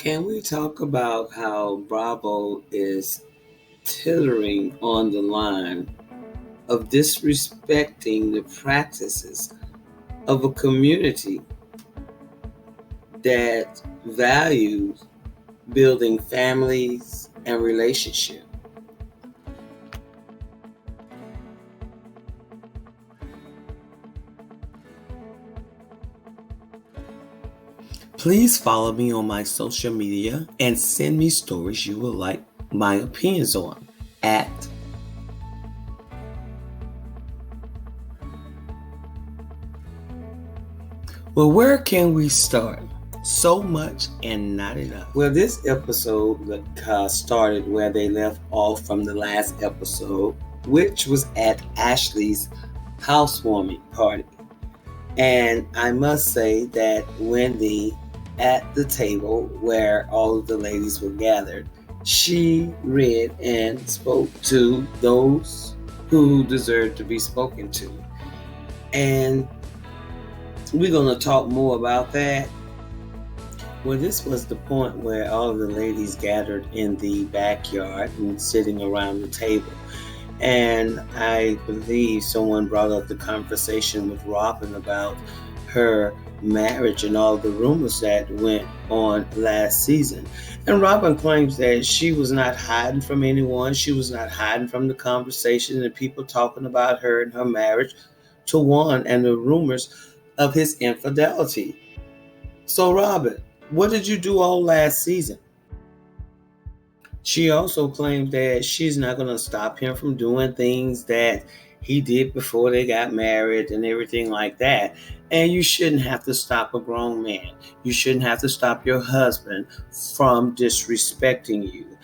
Can we talk about how Bravo is teetering on the line of disrespecting the practices of a community that values building families and relationships? Please follow me on my social media and send me stories you would like my opinions on at Well, where can we start? So much and not enough. Well, this episode started where they left off from the last episode, which was at Ashley's housewarming party. And I must say that Wendy, at the table where all of the ladies were gathered, she read and spoke to those who deserved to be spoken to. And we're going to talk more about that. Well, this was the point where all of the ladies gathered in the backyard and sitting around the table. And I believe someone brought up the conversation with Robin about her marriage and all the rumors that went on last season. And Robin claims that she was not hiding from anyone. She was not hiding from the conversation and people talking about her and her marriage to Juan and the rumors of his infidelity. So, Robin, what did you do all last season? She also claims that she's not going to stop him from doing things that he did before they got married and everything like that. And you shouldn't have to stop a grown man. You shouldn't have to stop your husband from disrespecting you.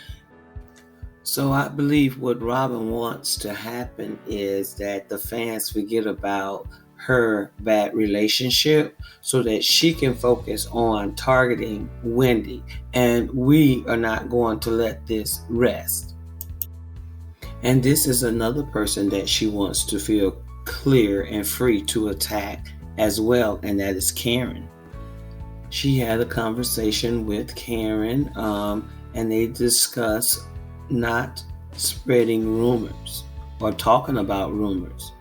So I believe what Robin wants to happen is that the fans forget about her bad relationship so that she can focus on targeting Wendy. And we are not going to let this rest. And this is another person that she wants to feel clear and free to attack as well, and that is Karen. She had a conversation with Karen and they discussed not spreading rumors or talking about rumors,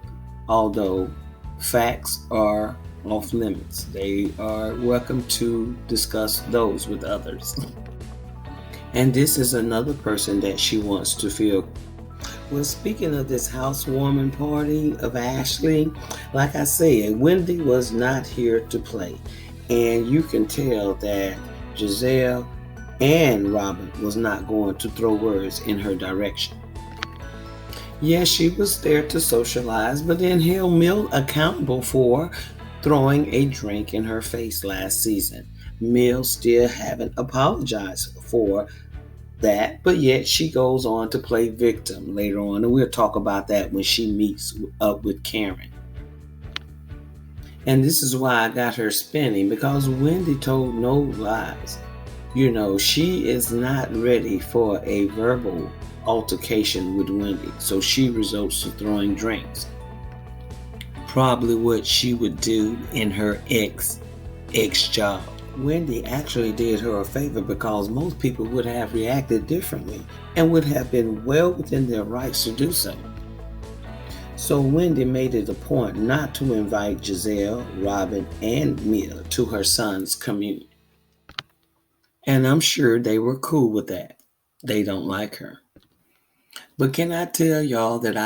although facts are off limits. They are welcome to discuss those with others. And this is another person that she wants to feel. Well, speaking of this housewarming party of Ashley, like I said, Wendy was not here to play. And you can tell that Giselle and Robin was not going to throw words in her direction. Yes, she was there to socialize, but then held Mill accountable for throwing a drink in her face last season. Mill still haven't apologized for that, but yet she goes on to play victim later on, and we'll talk about that when she meets up with Karen. And this is why I got her spinning, because Wendy told no lies. She is not ready for a verbal altercation with Wendy, so she resorts to throwing drinks. Probably what she would do in her ex job. Wendy actually did her a favor because most people would have reacted differently and would have been well within their rights to do so. So Wendy made it a point not to invite Giselle, Robin, and Mia to her son's communion. And I'm sure they were cool with that. They don't like her. But can I tell y'all that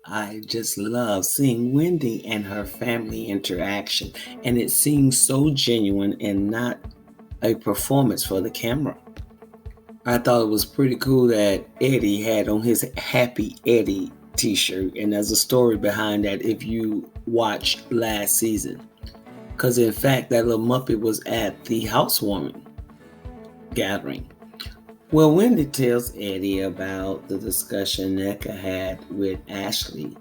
I just love seeing Wendy and her family interaction. And it seems so genuine and not a performance for the camera. I thought it was pretty cool that Eddie had on his Happy Eddie t-shirt. And there's a story behind that if you watch last season. Because in fact, that little Muppet was at the housewarming gathering. Well, Wendy tells Eddie about the discussion Nneka had with Ashley.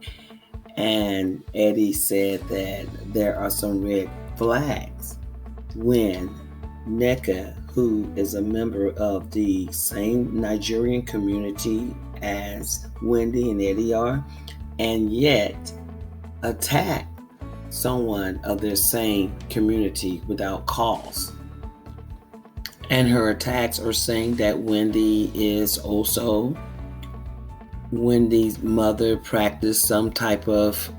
And Eddie said that there are some red flags when Nneka, who is a member of the same Nigerian community as Wendy and Eddie are, and yet attack someone of their same community without cause. And her attacks are saying that Wendy's mother practiced some type of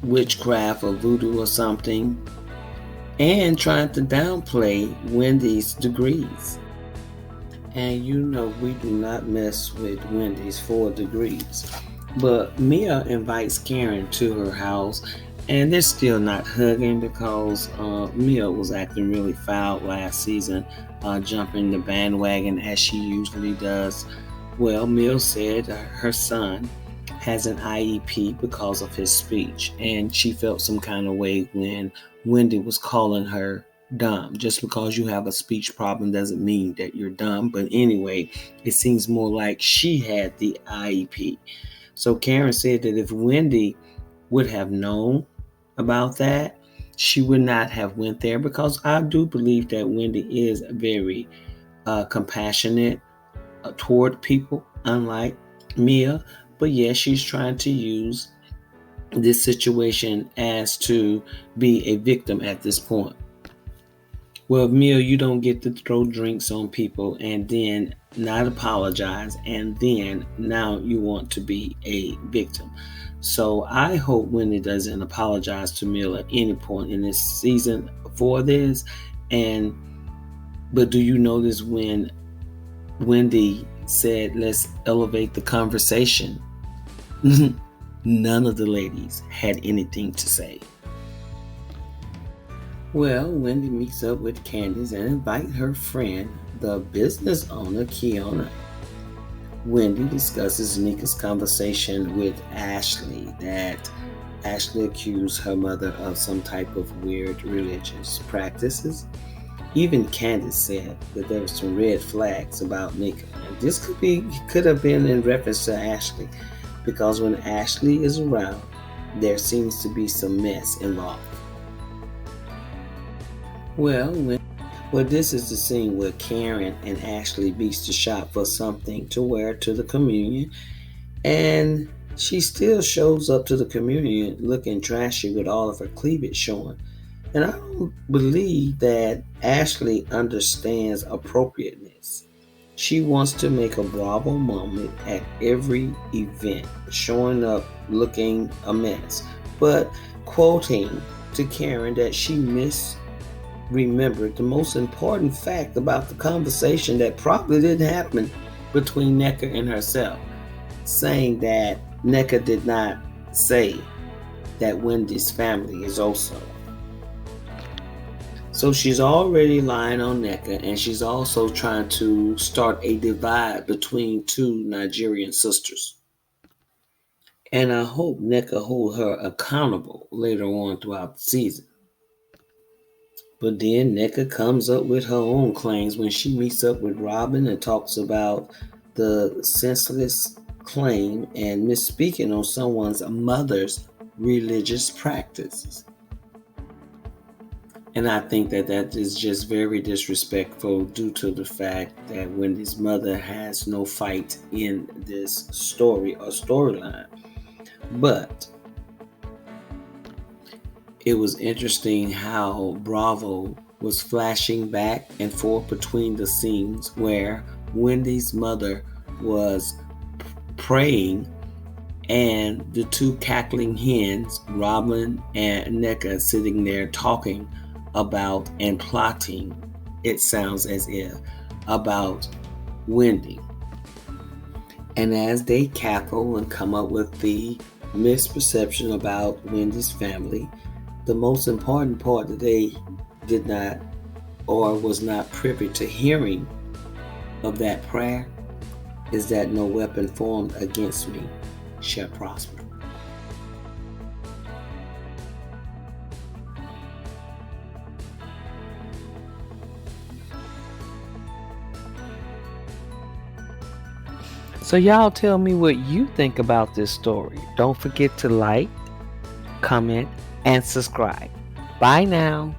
witchcraft or voodoo or something, and trying to downplay Wendy's degrees. And we do not mess with Wendy's 4 degrees. But Mia invites Karen to her house, and they're still not hugging because Mia was acting really foul last season, jumping the bandwagon as she usually does. Well, Mia said her son has an IEP because of his speech, and she felt some kind of way when Wendy was calling her dumb. Just because you have a speech problem doesn't mean that you're dumb. But anyway, it seems more like she had the IEP. So Karen said that if Wendy would have known about that, she would not have went there, because I do believe that Wendy is very compassionate toward people, unlike Mia. But yes, she's trying to use this situation as to be a victim at this point. Well, Mia, you don't get to throw drinks on people and then not apologize, and then now you want to be a victim. So I hope Wendy doesn't apologize to Mia at any point in this season for this. But do you notice when Wendy said, let's elevate the conversation, none of the ladies had anything to say. Well, Wendy meets up with Candace and invites her friend, the business owner, Kiana. Wendy discusses Nika's conversation with Ashley, that Ashley accused her mother of some type of weird religious practices. Even Candace said that there were some red flags about Nika. And this could have been in reference to Ashley, because when Ashley is around, there seems to be some mess involved. Well, this is the scene where Karen and Ashley beats the shop for something to wear to the communion, and she still shows up to the communion looking trashy with all of her cleavage showing. And I don't believe that Ashley understands appropriateness. She wants to make a Bravo moment at every event, showing up looking a mess, but quoting to Karen that she misremembered the most important fact about the conversation that probably didn't happen between Nneka and herself, saying that Nneka did not say that Wendy's family is also. So she's already lying on Nneka, and she's also trying to start a divide between two Nigerian sisters. And I hope Nneka hold her accountable later on throughout the season. But then Nneka comes up with her own claims when she meets up with Robin and talks about the senseless claim and misspeaking on someone's mother's religious practices. And I think that is just very disrespectful, due to the fact that Wendy's mother has no fight in this story or storyline. But it was interesting how Bravo was flashing back and forth between the scenes where Wendy's mother was praying and the two cackling hens, Robin and Nneka, sitting there talking about and plotting, it sounds as if, about Wendy. And as they cackle and come up with the misperception about Wendy's family, the most important part that they did not or was not privy to hearing of that prayer is that no weapon formed against me shall prosper. So y'all tell me what you think about this story. Don't forget to like, comment, and subscribe. Bye now.